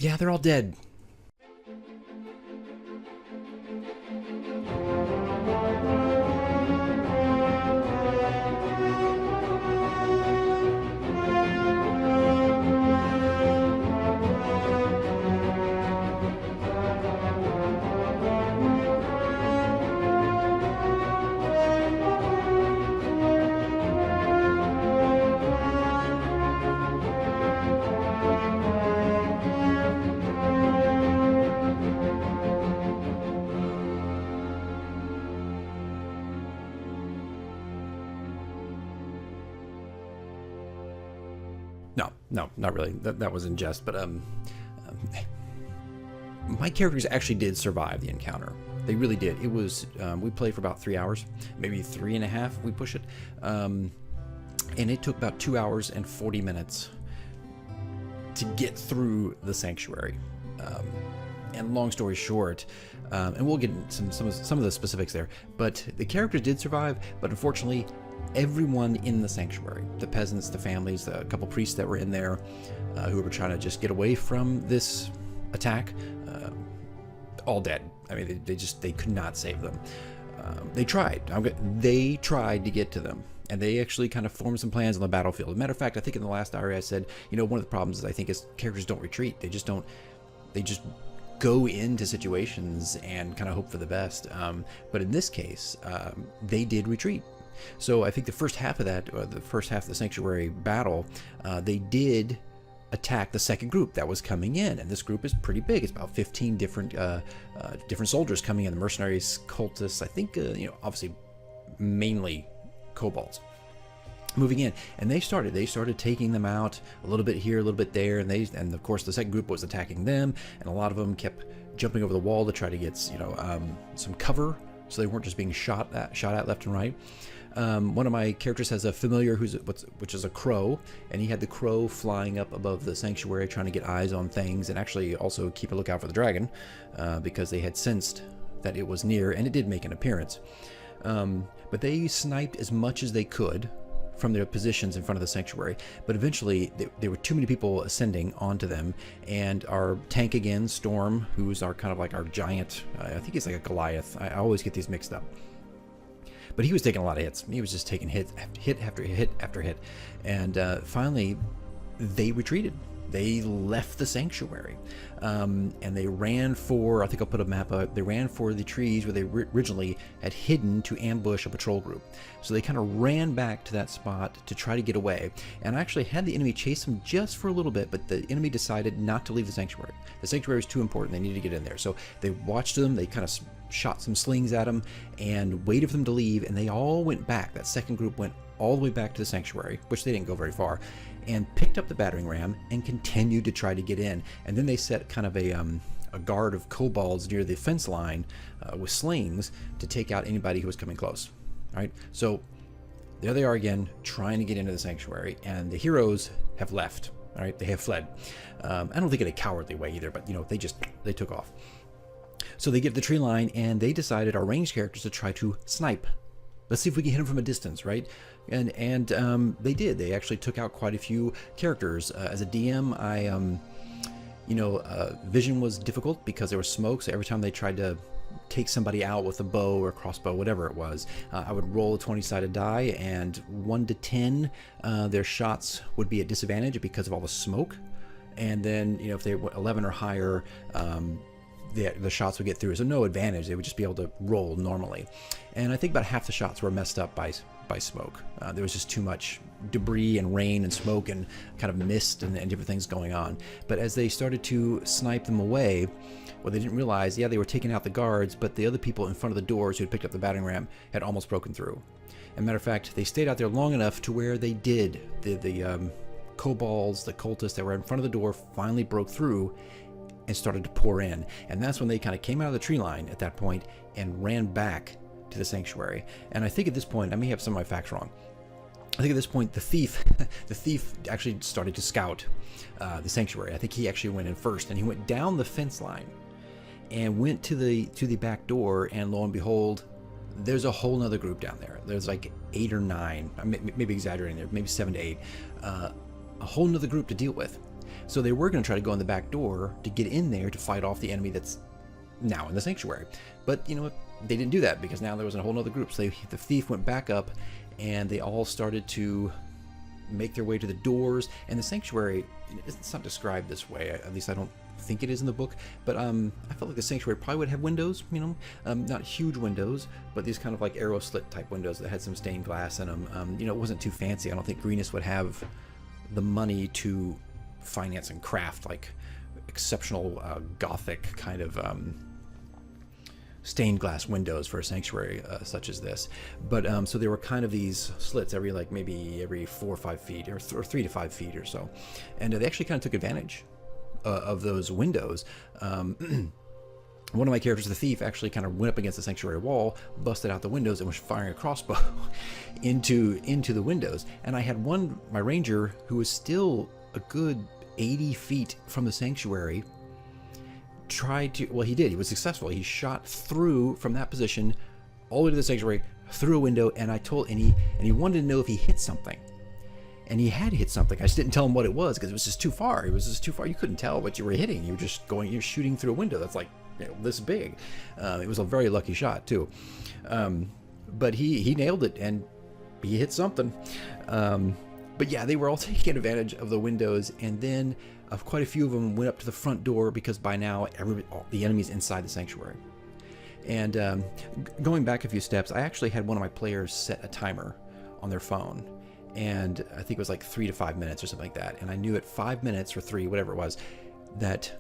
Yeah, they're all dead. No, not really. That was in jest, but my characters actually did survive the encounter. They really did. It was we played for about 3 hours, maybe 3.5 if we push it, and it took about 2 hours and 40 minutes to get through the sanctuary. And long story short, and we'll get some of the specifics there, but the characters did survive, but unfortunately everyone in the sanctuary, the peasants, the families, a couple priests that were in there who were trying to just get away from this attack, all dead. I mean, they could not save them. They tried. They tried to get to them, and they actually kind of formed some plans on the battlefield. As a matter of fact, I think in the last hour I said, one of the problems is I think is characters don't retreat. They just go into situations and kind of hope for the best. But in this case, they did retreat. So I think the first half of that, or the first half of the sanctuary battle, they did attack the second group that was coming in, and this group is pretty big. It's about 15 different soldiers coming in, the mercenaries, cultists. I think obviously mainly kobolds moving in, and they started taking them out a little bit here, a little bit there, and of course the second group was attacking them, and a lot of them kept jumping over the wall to try to get some cover, so they weren't just being shot at left and right. One of my characters has a familiar which is a crow, and he had the crow flying up above the sanctuary trying to get eyes on things, and actually also keep a lookout for the dragon, because they had sensed that it was near, and it did make an appearance. But they sniped as much as they could from their positions in front of the sanctuary, but eventually there were too many people ascending onto them, and our tank again, Storm, who's our kind of like our giant, I think he's like a Goliath, I always get these mixed up, but he was taking a lot of hits. He was just taking hit after hit after hit, and finally they retreated. They left the sanctuary, and they ran for, I think I'll put a map up, they ran for the trees where they originally had hidden to ambush a patrol group. So they kind of ran back to that spot to try to get away, and I actually had the enemy chase them just for a little bit, but the enemy decided not to leave the sanctuary. The sanctuary was too important, they needed to get in there. So they watched them, they kind of shot some slings at them and waited for them to leave, and they all went back. That second group went all the way back to the sanctuary, which they didn't go very far, and picked up the battering ram and continued to try to get in. And then they set kind of a guard of kobolds near the fence line with slings to take out anybody who was coming close. All right, so there they are again, trying to get into the sanctuary, and the heroes have left. All right, they have fled. I don't think in a cowardly way either, but they took off. So they get the tree line, and they decided, our ranged characters, to try to snipe. Let's see if we can hit them from a distance, right? And they did. They actually took out quite a few characters. As a DM, vision was difficult because there was smoke, so every time they tried to take somebody out with a bow or crossbow, whatever it was, I would roll a 20-sided die, and 1 to 10, their shots would be at disadvantage because of all the smoke. And then, if they were 11 or higher, the shots would get through, so no advantage. They would just be able to roll normally. And I think about half the shots were messed up by smoke. There was just too much debris and rain and smoke and kind of mist and different things going on. But as they started to snipe them away, well, they didn't realize, they were taking out the guards, but the other people in front of the doors who had picked up the battering ram had almost broken through. As a matter of fact, they stayed out there long enough to where they did. The kobolds, the cultists that were in front of the door finally broke through and started to pour in. And that's when they kind of came out of the tree line at that point and ran back to the sanctuary. And I think at this point, I may have some of my facts wrong. I think at this point, the thief actually started to scout the sanctuary. I think he actually went in first, and he went down the fence line and went to the back door, and lo and behold, there's a whole nother group down there. There's like 8 or 9, maybe exaggerating there, maybe 7 to 8, a whole nother group to deal with. So they were going to try to go in the back door to get in there to fight off the enemy that's now in the sanctuary. But you know what? They didn't do that because now there was a whole other group. So the thief went back up, and they all started to make their way to the doors. And the sanctuary, it's not described this way, at least I don't think it is in the book, but I felt like the sanctuary probably would have windows, you know, not huge windows, but these kind of like arrow slit type windows that had some stained glass in them. You know, it wasn't too fancy. I don't think Greenis would have the money to finance and craft like exceptional gothic kind of stained glass windows for a sanctuary such as this. But so there were kind of these slits maybe every 4 or 5 feet, or 3 to 5 feet or so, and they actually kind of took advantage of those windows. One of my characters, the thief, actually kind of went up against the sanctuary wall, busted out the windows, and was firing a crossbow into the windows. And I had my ranger, who was still a good 80 feet from the sanctuary, he was successful. He shot through from that position all the way to the sanctuary, through a window, and he wanted to know if he hit something. And he had hit something. I just didn't tell him what it was because it was just too far. It was just too far. You couldn't tell what you were hitting. You're shooting through a window that's like, you know, this big. It was a very lucky shot too. But he nailed it, and he hit something. But yeah, they were all taking advantage of the windows, and then quite a few of them went up to the front door because by now the enemy's inside the sanctuary. And going back a few steps, I actually had one of my players set a timer on their phone, and I think it was like 3 to 5 minutes or something like that. And I knew at 5 minutes or 3, whatever it was, that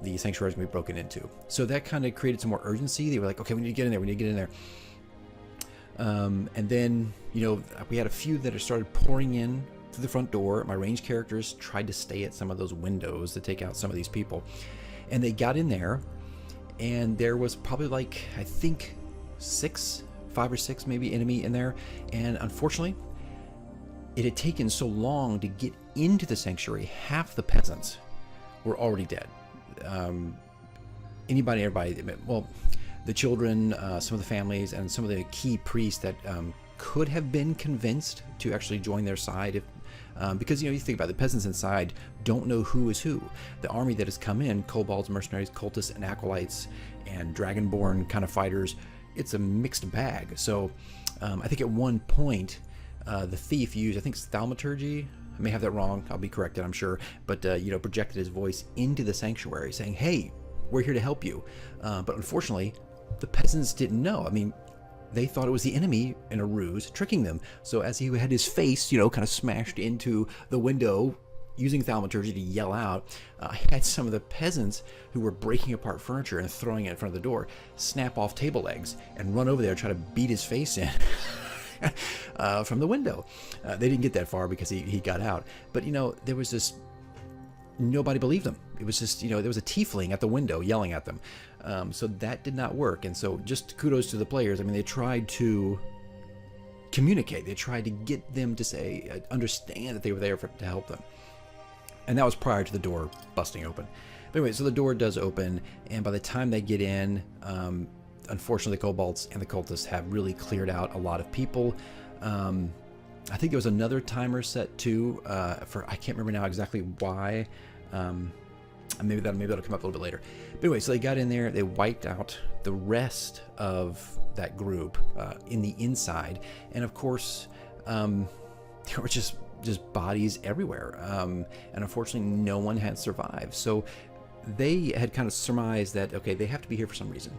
the sanctuary was going to be broken into. So that kind of created some more urgency. They were like, okay, we need to get in there. We need to get in there. And then, you know, we had a few that started pouring in through the front door. My ranged characters tried to stay at some of those windows to take out some of these people. And they got in there, and there was probably like, I think 5 or 6 maybe enemy in there. And unfortunately, it had taken so long to get into the sanctuary. Half the peasants were already dead. Everybody, well, the children, some of the families, and some of the key priests that could have been convinced to actually join their side. Because, you know, you think about it, the peasants inside don't know who is who. The army that has come in, kobolds, mercenaries, cultists, and acolytes, and dragonborn kind of fighters, it's a mixed bag. So I think at one point, the thief used, I think, thaumaturgy. I may have that wrong. I'll be corrected, I'm sure. But, you know, projected his voice into the sanctuary saying, hey, we're here to help you. But unfortunately, the peasants didn't know. I mean, they thought it was the enemy in a ruse tricking them. So as he had his face, you know, kind of smashed into the window using thaumaturgy to yell out, I had some of the peasants who were breaking apart furniture and throwing it in front of the door snap off table legs and run over there and try to beat his face in. From the window. They didn't get that far because he got out. But, you know, there was this, nobody believed him. It was just, you know, there was a tiefling at the window yelling at them. So that did not work. And so just kudos to the players. I mean, they tried to communicate. They tried to get them to say, understand that they were there to help them. And that was prior to the door busting open. But anyway, so the door does open, and by the time they get in, unfortunately, the kobolds and the cultists have really cleared out a lot of people. I think there was another timer set too. I can't remember now exactly why. Maybe that'll come up a little bit later. But anyway, so they got in there. They wiped out the rest of that group in the inside, and of course, there were just bodies everywhere. And unfortunately, no one had survived. So they had kind of surmised that, okay, they have to be here for some reason.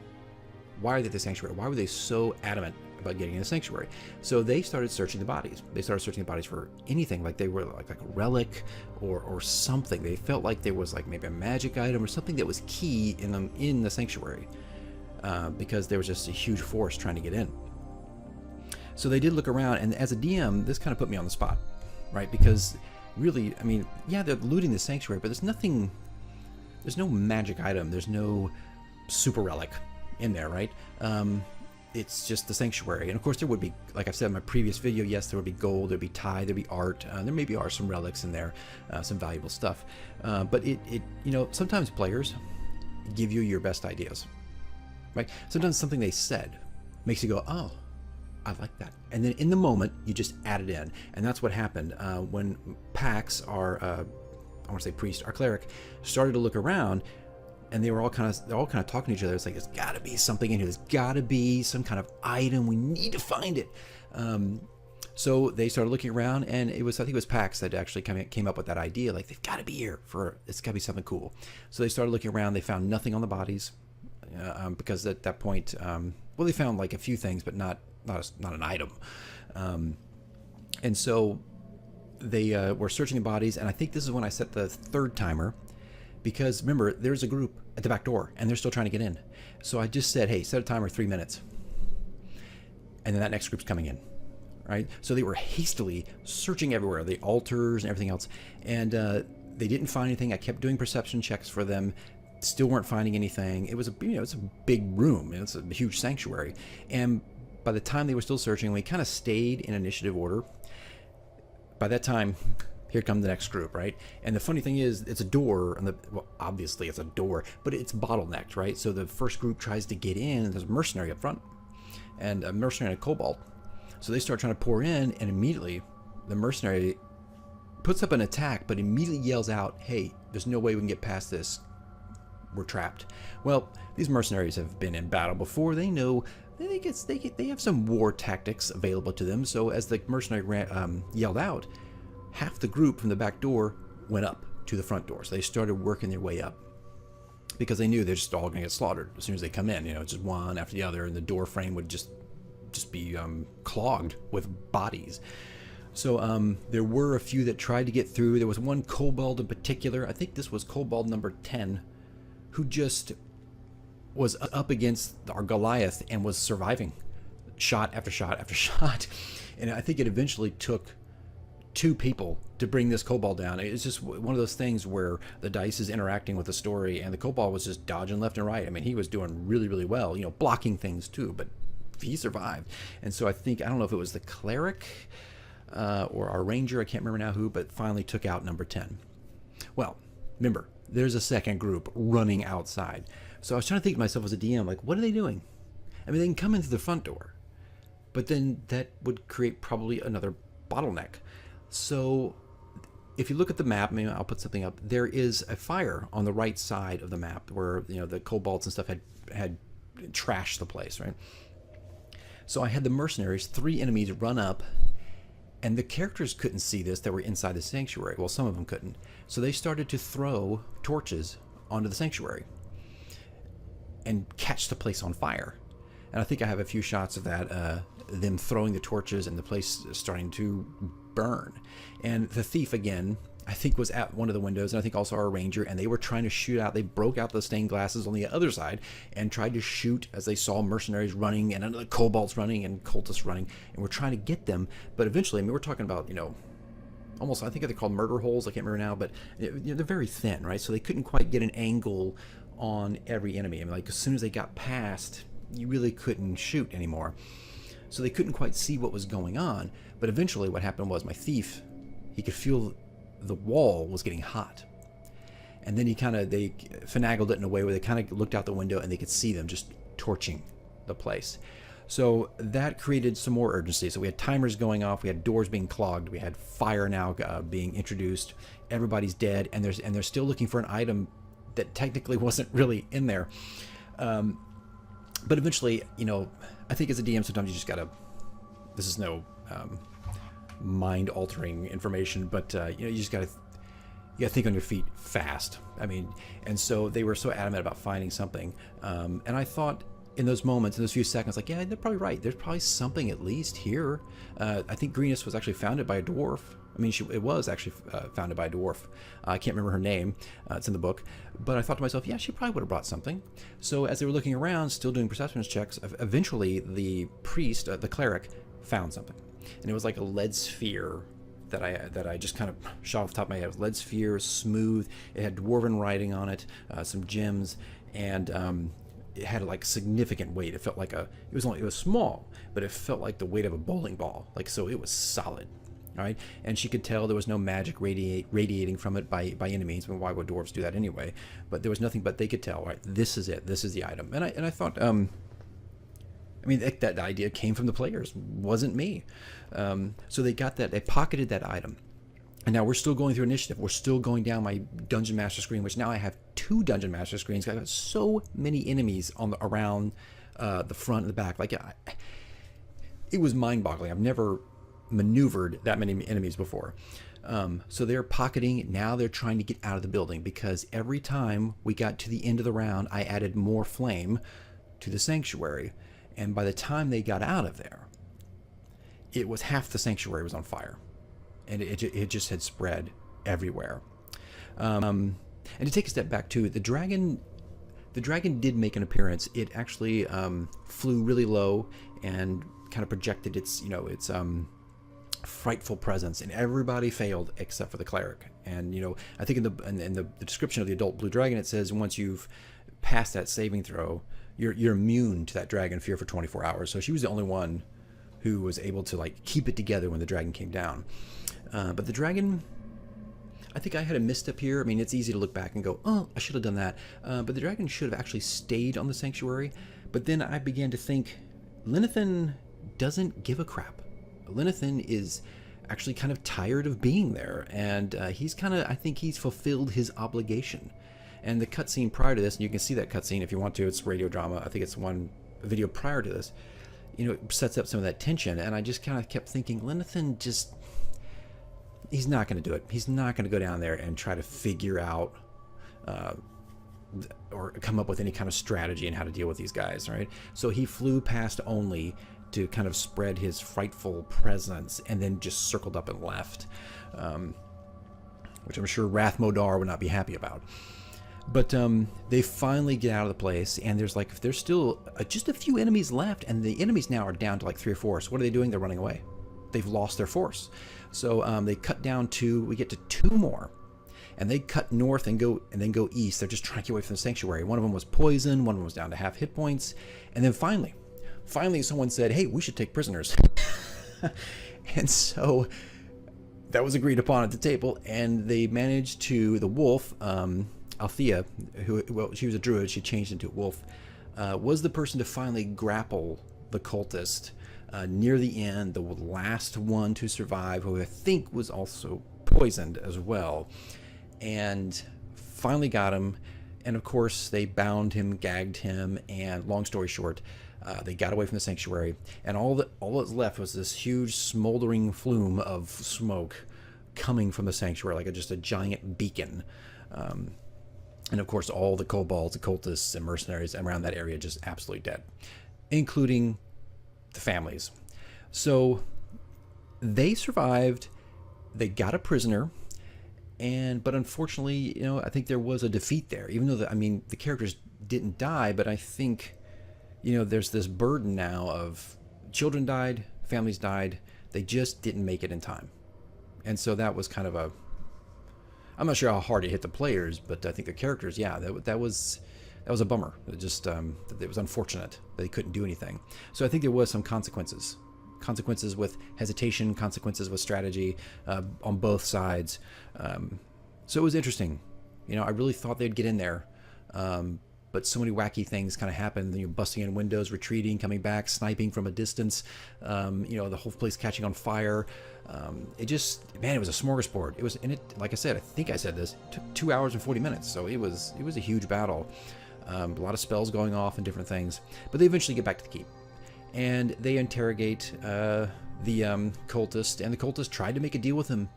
Why are they at the sanctuary? Why were they so adamant about getting in the sanctuary? So they started searching the bodies. They started searching the bodies for anything, like they were like a relic or something. They felt like there was like maybe a magic item or something that was key in the sanctuary, because there was just a huge force trying to get in. So they did look around, and as a DM, this kind of put me on the spot, right? Because really, I mean, yeah, they're looting the sanctuary, but there's no magic item. There's no super relic in there, right? It's just the sanctuary. And of course there would be, like I've said in my previous video, yes, there would be gold, there'd be tithe, there'd be art, there maybe are some relics in there, some valuable stuff, but it you know, sometimes players give you your best ideas, right? Sometimes something they said makes you go, oh, I like that, and then in the moment you just add it in. And that's what happened when packs are I want to say priest, our cleric, started to look around, and they're all kind of talking to each other. It's like, there's got to be something in here. There's got to be some kind of item. We need to find it. So they started looking around, and I think it was Pax that actually came up with that idea. Like, they've got to be here it's got to be something cool. So they started looking around. They found nothing on the bodies, because at that point, they found like a few things, but not an item. And so they were searching the bodies, and I think this is when I set the third timer, because remember, there's a group at the back door, and they're still trying to get in. So I just said, hey, set a timer 3 minutes, and then that next group's coming in. Right? So they were hastily searching everywhere, the altars and everything else, and they didn't find anything. I kept doing perception checks for them, still weren't finding anything. It was it's a big room, it's a huge sanctuary, and by the time they were still searching, we kind of stayed in initiative order. By that time, here comes the next group, right? And the funny thing is, it's a door, and obviously it's a door, but it's bottlenecked, right? So the first group tries to get in, and there's a mercenary up front, and a mercenary and a kobold. So they start trying to pour in, and immediately the mercenary puts up an attack, but immediately yells out, hey, there's no way we can get past this. We're trapped. Well, these mercenaries have been in battle before. They know they have some war tactics available to them. So as the mercenary yelled out, half the group from the back door went up to the front door. So they started working their way up, because they knew they're just all going to get slaughtered as soon as they come in. Just one after the other, and the door frame would just be clogged with bodies. So there were a few that tried to get through. There was one kobold in particular, I think this was kobold number 10, who just was up against our Goliath and was surviving shot after shot after shot. And I think it eventually took 2 people to bring this kobold down. It's just one of those things where the dice is interacting with the story, and the kobold was just dodging left and right. I mean, he was doing really, really well, blocking things too, but he survived. And so I don't know if it was the cleric or our ranger, I can't remember now who, but finally took out number 10. Well, remember, there's a second group running outside. So I was trying to think to myself as a DM, like, what are they doing? I mean, they can come in through the front door, but then that would create probably another bottleneck. So if you look at the map, maybe I'll put something up, there is a fire on the right side of the map where, the kobolds and stuff had trashed the place, right? So I had the mercenaries, 3 enemies, run up, and the characters couldn't see this that were inside the sanctuary. Well, some of them couldn't. So they started to throw torches onto the sanctuary and catch the place on fire. And I think I have a few shots of that, them throwing the torches and the place starting to burn. And the thief, again, I think was at one of the windows, and I think also our ranger, and they were trying to shoot out. They broke out the stained glasses on the other side and tried to shoot as they saw mercenaries running and another kobolds running and cultists running, and we're trying to get them. But eventually, I mean, we're talking about, almost, I think they're called murder holes, I can't remember now, but they're very thin, right? So they couldn't quite get an angle on every enemy. I mean, like, as soon as they got past, you really couldn't shoot anymore. So they couldn't quite see what was going on. But eventually what happened was my thief, he could feel the wall was getting hot, and then they finagled it in a way where they kind of looked out the window and they could see them just torching the place. So that created some more urgency. So we had timers going off, we had doors being clogged, we had fire now being introduced, everybody's dead, and they're still looking for an item that technically wasn't really in there. But eventually, I think as a DM sometimes you just gotta, this is no mind-altering information, but you just gotta think on your feet fast. I mean, and so they were so adamant about finding something, and I thought in those moments, in those few seconds, like, yeah, they're probably right. There's probably something at least here. I think Greenus was actually founded by a dwarf. I mean, it was actually founded by a dwarf. I can't remember her name. It's in the book. But I thought to myself, yeah, she probably would have brought something. So as they were looking around, still doing perception checks, eventually the priest, the cleric, found something. And it was like a lead sphere that I just kind of shot off the top of my head. It was lead sphere, smooth. It had dwarven writing on it, some gems, and it had like significant weight. It felt like it was small, but it felt like the weight of a bowling ball. Like, so it was solid. All right, and she could tell there was no magic radiating from it by any means. I mean, why would dwarves do that anyway? But there was nothing, but they could tell, right, this is it, this is the item. And I thought, I mean, that idea came from the players, wasn't me. So they got that, they pocketed that item. And now we're still going through initiative. We're still going down my dungeon master screen, which now I have 2 dungeon master screens. I've got so many enemies around the front and the back. Like, it was mind-boggling. I've never maneuvered that many enemies before. So they're pocketing. Now they're trying to get out of the building, because every time we got to the end of the round, I added more flame to the sanctuary. And by the time they got out of there, it was half the sanctuary was on fire. And it just had spread everywhere. And to take a step back too, the dragon did make an appearance. It actually flew really low and kind of projected its frightful presence, and everybody failed except for the cleric. And I think in the description of the adult blue dragon, it says once you've passed that saving throw, you're immune to that dragon fear for 24 hours. So she was the only one who was able to like keep it together when the dragon came down. But the dragon, I think I had a misstep here. I mean, it's easy to look back and go, oh, I should have done that. But the dragon should have actually stayed on the sanctuary. But then I began to think, Linathan doesn't give a crap. Linathan is actually kind of tired of being there. And I think he's fulfilled his obligation. And the cutscene prior to this, and you can see that cutscene if you want to, it's radio drama. I think it's one video prior to this. It sets up some of that tension. And I just kind of kept thinking, Linathan he's not going to do it. He's not going to go down there and try to figure out or come up with any kind of strategy in how to deal with these guys, right? So he flew past only to kind of spread his frightful presence, and then just circled up and left, which I'm sure Rath Modar would not be happy about. But they finally get out of the place, and there's still just a few enemies left, and the enemies now are down to like 3 or 4. So what are they doing? They're running away. They've lost their force. So they cut down to, we get to 2 more, and they cut north and then go east. They're just trying to get away from the sanctuary. One of them was poisoned, one of them was down to half hit points, and then finally someone said, hey, we should take prisoners. And so that was agreed upon at the table, and they managed to, the wolf, Althea, she was a druid, she changed into a wolf, was the person to finally grapple the cultist near the end, the last one to survive, who I think was also poisoned as well, and finally got him. And of course they bound him, gagged him, and long story short, they got away from the sanctuary, and all that was left was this huge smoldering flume of smoke coming from the sanctuary, like just a giant beacon. And of course all the kobolds, the cultists, and mercenaries around that area just absolutely dead, including the families. So they survived. They got a prisoner, but unfortunately, I think there was a defeat there. Even though the characters didn't die, but I think, there's this burden now of children died, families died. They just didn't make it in time, and so that was kind of I'm not sure how hard it hit the players, but I think the characters, yeah, that was a bummer. It just it was unfortunate that they couldn't do anything. So I think there was some consequences with hesitation, consequences with strategy on both sides. So it was interesting. I really thought they'd get in there, but so many wacky things kind of happened. Busting in windows, retreating, coming back, sniping from a distance. The whole place catching on fire. It was a smorgasbord. It was, and it, like I said, I think I said this, took 2 hours and 40 minutes. So it was a huge battle. A lot of spells going off and different things, but they eventually get back to the keep, and they interrogate the cultist, and the cultist tried to make a deal with him.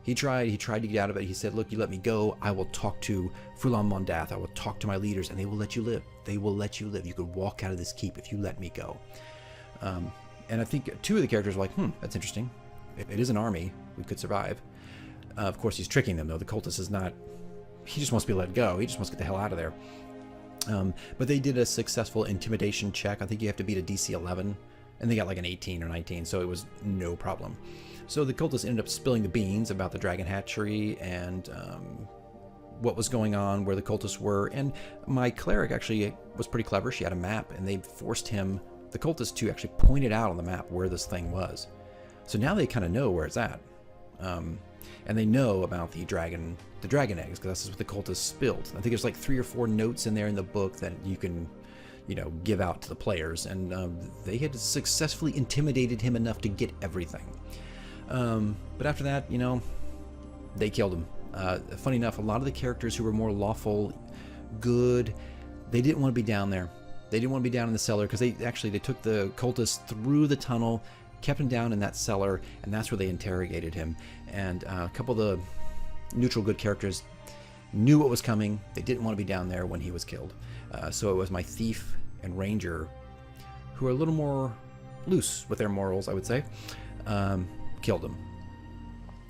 He tried to get out of it. He said, look, you let me go, I will talk to Fulan Mondath, I will talk to my leaders, and they will let you live. They will let you live. You could walk out of this keep if you let me go. And I think 2 of the characters were like, that's interesting. It is an army. We could survive. Of course, he's tricking them, though. The cultist is not, he just wants to be let go. He just wants to get the hell out of there. But they did a successful intimidation check. I think you have to beat a DC 11, and they got like an 18 or 19, so it was no problem. So the cultists ended up spilling the beans about the dragon hatchery and what was going on, where the cultists were. And my cleric actually was pretty clever. She had a map, and they forced the cultists, to actually point it out on the map where this thing was. So now they kind of know where it's at. And they know about the dragon eggs, because that's what the cultists spilled. I think there's like 3 or 4 notes in there in the book that you can, give out to the players. And they had successfully intimidated him enough to get everything. But after that, They killed him. Funny enough, a lot of the characters who were more lawful, good, they didn't want to be down there. They didn't want to be down in the cellar because they took the cultist through the tunnel, kept him down in that cellar, and that's where they interrogated him. And a couple of the neutral good characters knew what was coming. They didn't want to be down there when he was killed. So it was my thief and ranger, who are a little more loose with their morals, I would say, killed him.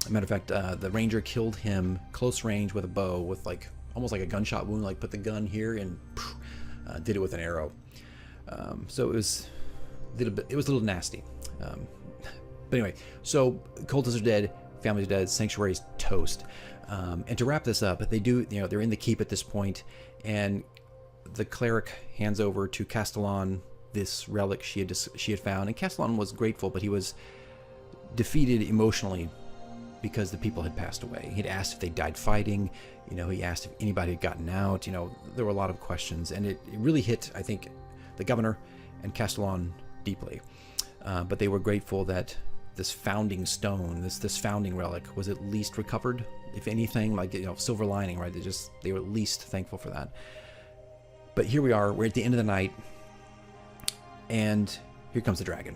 As a matter of fact, the ranger killed him close range with a bow, with like almost like a gunshot wound, like put the gun here and did it with an arrow. So it was a little nasty. But anyway, so cultists are dead, families are dead, sanctuary's toast. And to wrap this up, they're in the keep at this point, and the cleric hands over to Castellan this relic she had found, and Castellan was grateful, but he was defeated emotionally because the people had passed away. He'd asked if they died fighting, he asked if anybody had gotten out, there were a lot of questions, and it really hit, I think, the governor and Castellan deeply. But they were grateful that this founding stone, this founding relic, was at least recovered, if anything, like, silver lining, right? They were at least thankful for that. But here we are, we're at the end of the night, and here comes the dragon.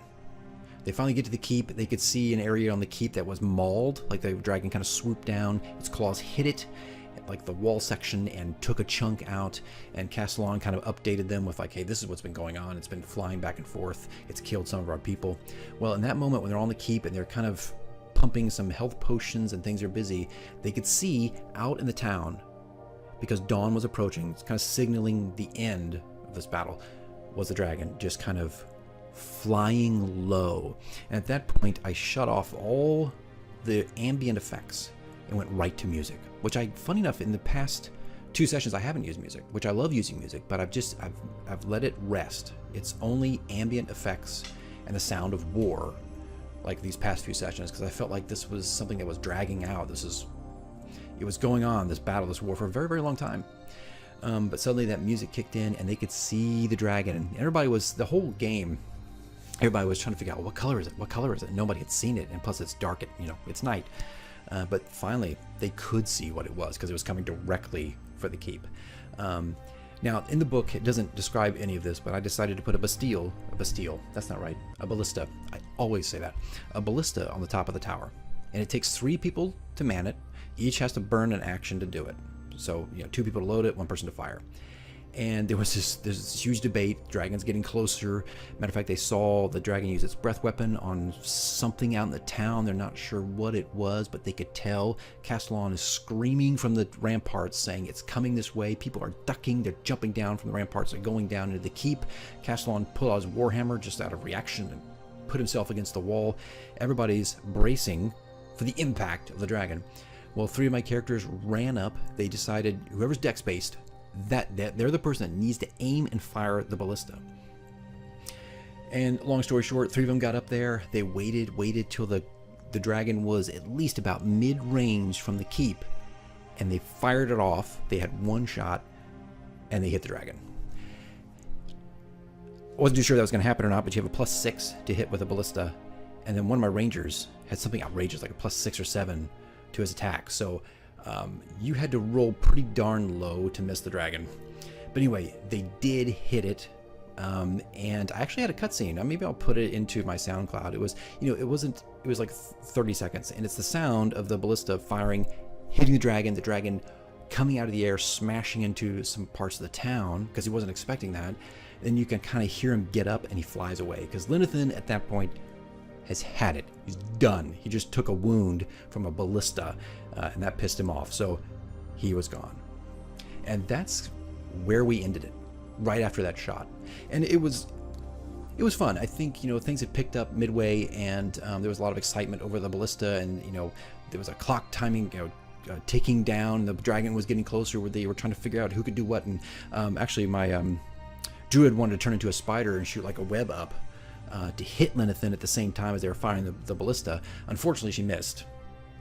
They finally get to the keep. They could see an area on the keep that was mauled, like the dragon kind of swooped down, its claws hit it, like the wall section, and took a chunk out. And Castellan kind of updated them with like, hey, this is what's been going on. It's been flying back and forth. It's killed some of our people. Well, in that moment when they're on the keep and they're kind of pumping some health potions and things are busy, they could see out in the town, because dawn was approaching, it's kind of signaling the end of this battle, was the dragon just kind of flying low. And at that point, I shut off all the ambient effects and went right to music, which funny enough, in the past 2 sessions, I haven't used music, which I love using music, but I've let it rest. It's only ambient effects and the sound of war, like these past few sessions, because I felt like this was something that was dragging out. It was going on, this battle, this war, for a very, very long time. But suddenly that music kicked in, and they could see the dragon, and everybody was trying to figure out, what color is it? What color is it? Nobody had seen it, and plus it's dark, it's night. But finally, they could see what it was, because it was coming directly for the keep. Now, in the book, it doesn't describe any of this, but I decided to put a bastille, that's not right, a ballista, I always say that, a ballista on the top of the tower. And it takes 3 people to man it. Each has to burn an action to do it. So, 2 people to load it, 1 person to fire. And there's this huge debate. Dragon's getting closer. Matter of fact, they saw the dragon use its breath weapon on something out in the town. They're not sure what it was, but they could tell. Castellan is screaming from the ramparts, saying it's coming this way. People are ducking. They're jumping down from the ramparts. They're going down into the keep. Castellan pulled out his warhammer just out of reaction and put himself against the wall. Everybody's bracing for the impact of the dragon. Well, 3 of my characters ran up. They decided whoever's dex-based, that they're the person that needs to aim and fire the ballista. And long story short, 3 of them got up there. They waited till the dragon was at least about mid-range from the keep, and they fired it off. They had 1 shot, and they hit the dragon. I wasn't too sure that was going to happen or not, but you have a +6 to hit with a ballista, and then one of my rangers had something outrageous, like a +6 or 7 to his attack. So you had to roll pretty darn low to miss the dragon. But anyway, they did hit it. And I actually had a cutscene. Maybe I'll put it into my SoundCloud. It was, it was like 30 seconds, and it's the sound of the ballista firing, hitting the dragon coming out of the air, smashing into some parts of the town, because he wasn't expecting that. Then you can kind of hear him get up, and he flies away, because Linathan at that point has had it. He's done. He just took a wound from a ballista, and that pissed him off. So he was gone. And that's where we ended it, right after that shot. And it was fun. I think, things had picked up midway, and there was a lot of excitement over the ballista, and, there was a clock timing, ticking down. The dragon was getting closer, where they were trying to figure out who could do what. And actually, my druid wanted to turn into a spider and shoot like a web up to hit Linathan at the same time as they were firing the ballista. Unfortunately, she missed.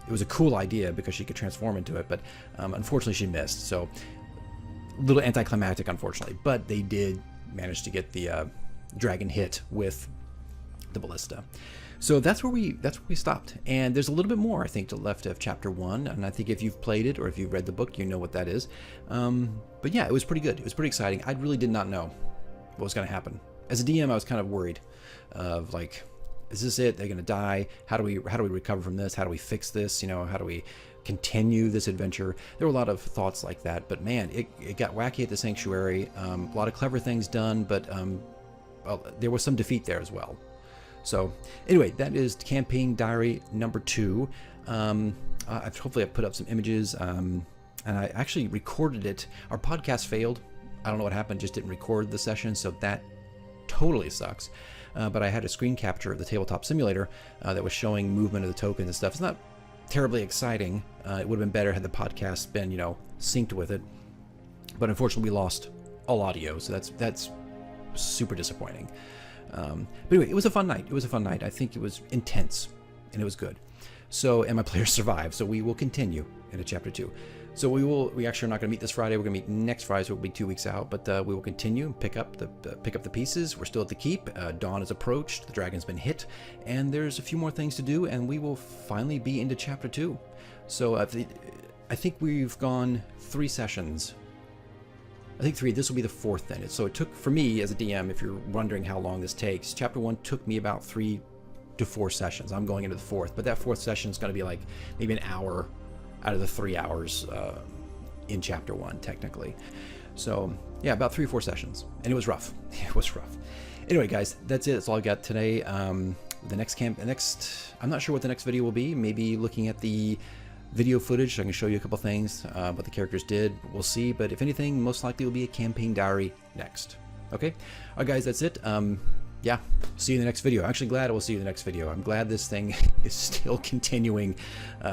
It was a cool idea because she could transform into it, but unfortunately she missed. So a little anticlimactic, unfortunately. But they did manage to get the dragon hit with the ballista. So that's where we stopped, and there's a little bit more I think left of chapter 1, and I think if you've played it or if you've read the book, you know what that is. But yeah, it was pretty good. It was pretty exciting. I really did not know what was going to happen. As a DM, I was kind of worried of like, is this it? They're going to die. How do we recover from this? How do we fix this? You know, how do we continue this adventure? There were a lot of thoughts like that, but man, it got wacky at the sanctuary. A lot of clever things done, but well, there was some defeat there as well. So anyway, that is campaign diary number 2. Hopefully I put up some images, and I actually recorded it. Our podcast failed. I don't know what happened, just didn't record the session, so that totally sucks. But I had a screen capture of the tabletop simulator that was showing movement of the tokens and stuff. It's not terribly exciting. It would have been better had the podcast been, synced with it. But unfortunately, we lost all audio, so that's super disappointing. But anyway, it was a fun night. I think it was intense, and it was good. So, and my players survived. So we will continue into chapter 2. So we actually are not going to meet this Friday. We're going to meet next Friday, so we'll be 2 weeks out. But we will continue and pick up the pieces. We're still at the keep. Dawn has approached. The dragon's been hit, and there's a few more things to do, and we will finally be into chapter 2. So I think we've gone 3 sessions. I think 3. This will be the 4th then. So it took, for me as a DM, if you're wondering how long this takes, chapter 1 took me about 3 to 4 sessions. I'm going into the 4th, but that 4th session is going to be like maybe an hour out of the 3 hours in chapter 1, technically. So yeah, about 3 or 4 sessions, and it was rough. It was rough. Anyway, guys, that's it. That's all I got today. I'm not sure what the next video will be. Maybe looking at the video footage so I can show you a couple things, what the characters did. We'll see, but if anything, most likely will be a campaign diary next. Okay? All right, guys, that's it. Yeah, see you in the next video. I'm actually glad I will see you in the next video. I'm glad this thing is still continuing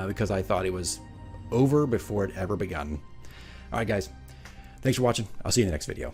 because I thought it was over before it ever begun. All right, guys, thanks for watching. I'll see you in the next video.